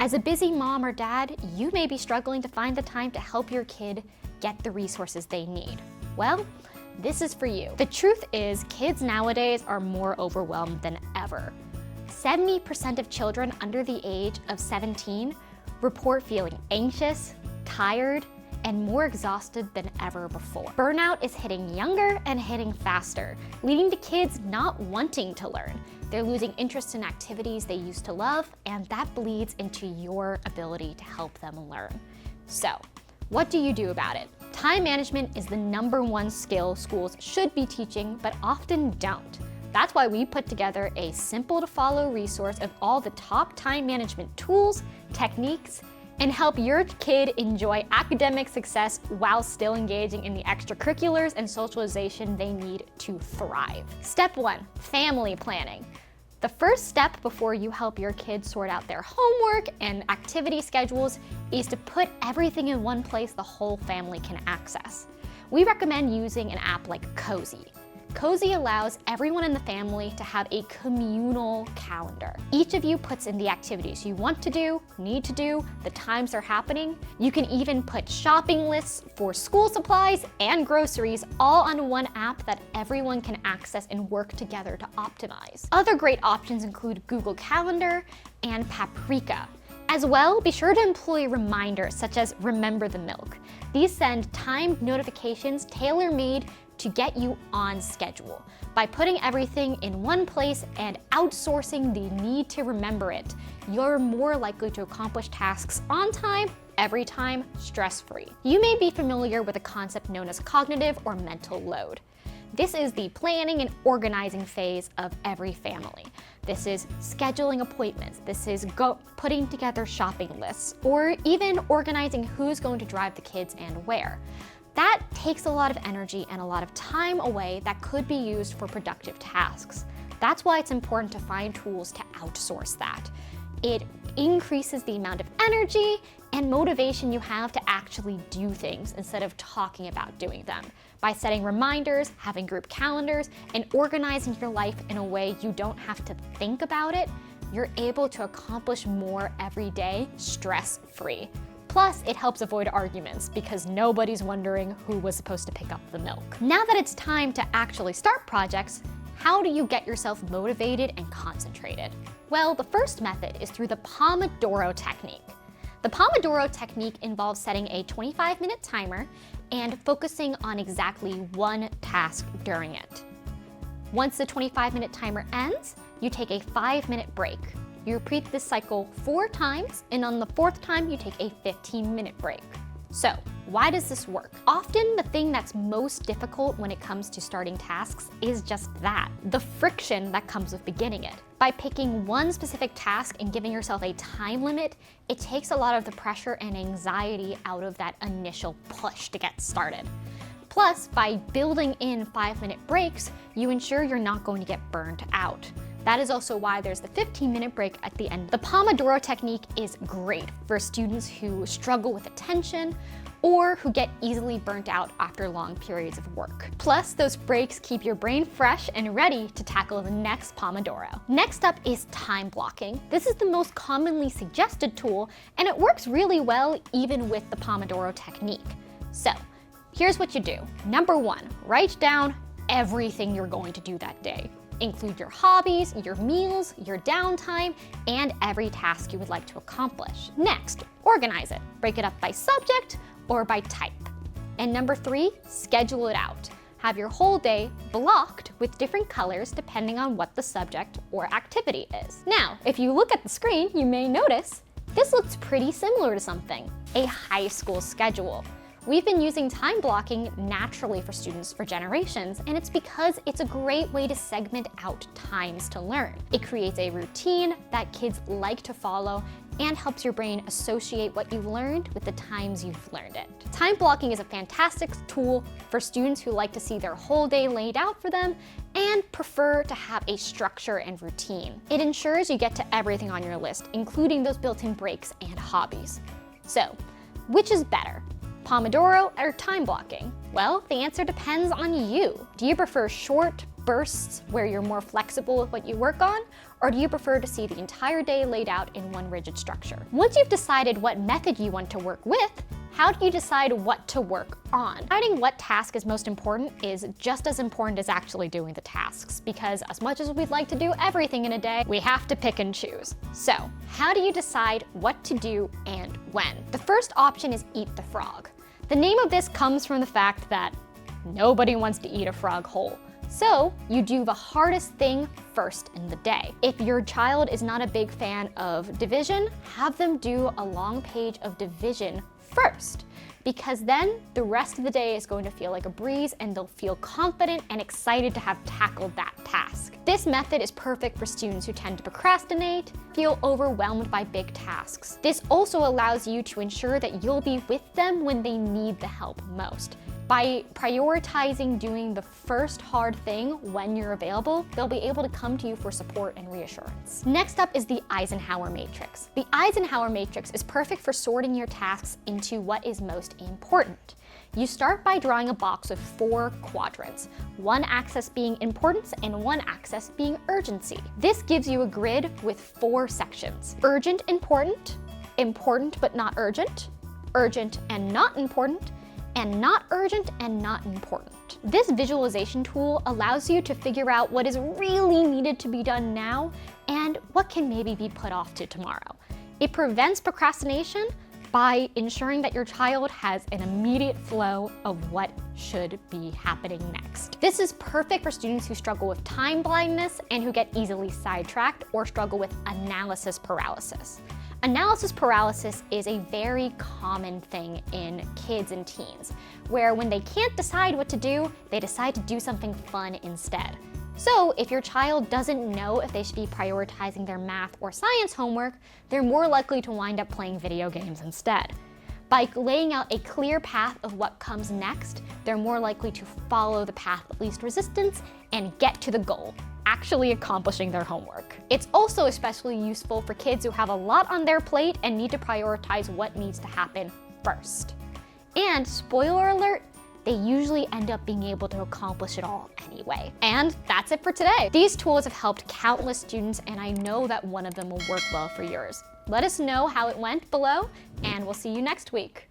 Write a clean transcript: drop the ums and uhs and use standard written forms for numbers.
As a busy mom or dad, you may be struggling to find the time to help your kid get the resources they need. Well, this is for you. The truth is, kids nowadays are more overwhelmed than ever. 70% of children under the age of 17 report feeling anxious, tired, and more exhausted than ever before. Burnout is hitting younger and hitting faster, leading to kids not wanting to learn. They're losing interest in activities they used to love, and that bleeds into your ability to help them learn. So, what do you do about it? Time management is the #1 skill schools should be teaching, but often don't. That's why we put together a simple to follow resource of all the top time management tools, techniques, and help your kid enjoy academic success while still engaging in the extracurriculars and socialization they need to thrive. Step 1, family planning. The first step before you help your kids sort out their homework and activity schedules is to put everything in one place the whole family can access. We recommend using an app like Cozy. Cozy allows everyone in the family to have a communal calendar. Each of you puts in the activities you want to do, need to do, the times they're happening. You can even put shopping lists for school supplies and groceries all on one app that everyone can access and work together to optimize. Other great options include Google Calendar and Paprika. As well, be sure to employ reminders such as Remember the Milk. These send timed notifications tailor-made to get you on schedule. By putting everything in one place and outsourcing the need to remember it, you're more likely to accomplish tasks on time, every time, stress-free. You may be familiar with a concept known as cognitive or mental load. This is the planning and organizing phase of every family. This is scheduling appointments. This is putting together shopping lists, or even organizing who's going to drive the kids and where. That takes a lot of energy and a lot of time away that could be used for productive tasks. That's why it's important to find tools to outsource that. It increases the amount of energy and motivation you have to actually do things instead of talking about doing them. By setting reminders, having group calendars, and organizing your life in a way you don't have to think about it, you're able to accomplish more every day stress-free. Plus, it helps avoid arguments because nobody's wondering who was supposed to pick up the milk. Now that it's time to actually start projects, how do you get yourself motivated and concentrated? Well, the first method is through the Pomodoro Technique. The Pomodoro Technique involves setting a 25-minute timer and focusing on exactly one task during it. Once the 25-minute timer ends, you take a 5-minute break. You repeat this cycle 4 times, and on the 4th time, you take a 15-minute break. So, why does this work? Often, the thing that's most difficult when it comes to starting tasks is just that, the friction that comes with beginning it. By picking one specific task and giving yourself a time limit, it takes a lot of the pressure and anxiety out of that initial push to get started. Plus, by building in 5-minute breaks, you ensure you're not going to get burned out. That is also why there's the 15-minute break at the end. The Pomodoro Technique is great for students who struggle with attention or who get easily burnt out after long periods of work. Plus, those breaks keep your brain fresh and ready to tackle the next Pomodoro. Next up is time blocking. This is the most commonly suggested tool, and it works really well even with the Pomodoro Technique. So, here's what you do. Number 1, write down everything you're going to do that day. Include your hobbies, your meals, your downtime, and every task you would like to accomplish. Next, organize it. Break it up by subject or by type. And number 3, schedule it out. Have your whole day blocked with different colors depending on what the subject or activity is. Now, if you look at the screen, you may notice this looks pretty similar to something, a high school schedule. We've been using time blocking naturally for students for generations, and it's because it's a great way to segment out times to learn. It creates a routine that kids like to follow and helps your brain associate what you've learned with the times you've learned it. Time blocking is a fantastic tool for students who like to see their whole day laid out for them and prefer to have a structure and routine. It ensures you get to everything on your list, including those built-in breaks and hobbies. So, which is better? Pomodoro or time blocking? Well, the answer depends on you. Do you prefer short, bursts where you're more flexible with what you work on, or do you prefer to see the entire day laid out in one rigid structure? Once you've decided what method you want to work with, how do you decide what to work on? Deciding what task is most important is just as important as actually doing the tasks, because as much as we'd like to do everything in a day, we have to pick and choose. So, how do you decide what to do and when? The first option is eat the frog. The name of this comes from the fact that nobody wants to eat a frog whole. So you do the hardest thing first in the day. If your child is not a big fan of division, have them do a long page of division first, because then the rest of the day is going to feel like a breeze and they'll feel confident and excited to have tackled that task. This method is perfect for students who tend to procrastinate, feel overwhelmed by big tasks. This also allows you to ensure that you'll be with them when they need the help most. By prioritizing doing the first hard thing when you're available, they'll be able to come to you for support and reassurance. Next up is the Eisenhower matrix. The Eisenhower matrix is perfect for sorting your tasks into what is most important. You start by drawing a box with 4 quadrants, one axis being importance and one axis being urgency. This gives you a grid with 4 sections: urgent, important, important but not urgent, urgent and not important, and not urgent and not important. This visualization tool allows you to figure out what is really needed to be done now and what can maybe be put off to tomorrow. It prevents procrastination by ensuring that your child has an immediate flow of what should be happening next. This is perfect for students who struggle with time blindness and who get easily sidetracked or struggle with analysis paralysis. Analysis paralysis is a very common thing in kids and teens, where when they can't decide what to do, they decide to do something fun instead. So if your child doesn't know if they should be prioritizing their math or science homework, they're more likely to wind up playing video games instead. By laying out a clear path of what comes next, they're more likely to follow the path of least resistance and get to the goal, actually accomplishing their homework. It's also especially useful for kids who have a lot on their plate and need to prioritize what needs to happen first. And spoiler alert, they usually end up being able to accomplish it all anyway. And that's it for today. These tools have helped countless students, and I know that one of them will work well for yours. Let us know how it went below, and we'll see you next week.